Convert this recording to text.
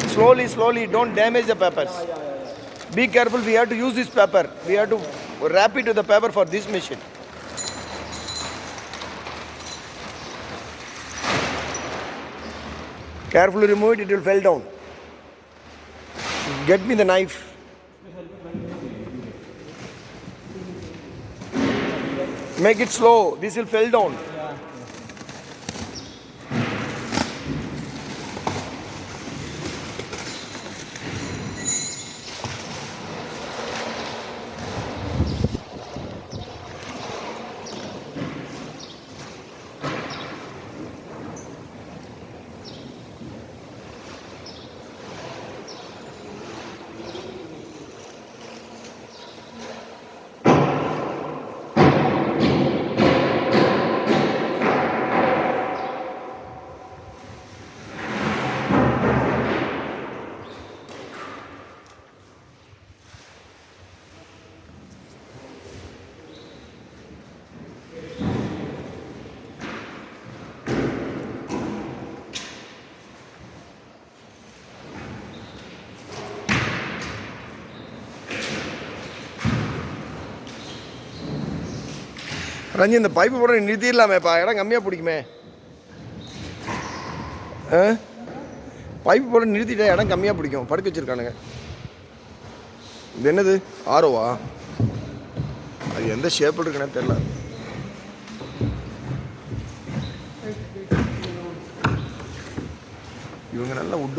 Slowly, slowly, don't damage the papers. Be careful, we have to use this paper. We have to wrap it with the paper for this machine. Carefully remove it, it will fall down. Get me the knife. Make it slow, this will fall down. Ranji இந்த pipe போட நிறுத்திடலாமேப்பா, இடம் கம்மியாக பிடிக்குமே. Pipe போட நிறுத்திட்டா இடம் கம்மியாக பிடிக்கும். படுக்க வச்சுருக்கானுங்க. இது என்னது ஆரோவா? அது எந்த ஷேப்பில் இருக்குன்னு தெரியல. இவங்க நல்லா உட்டு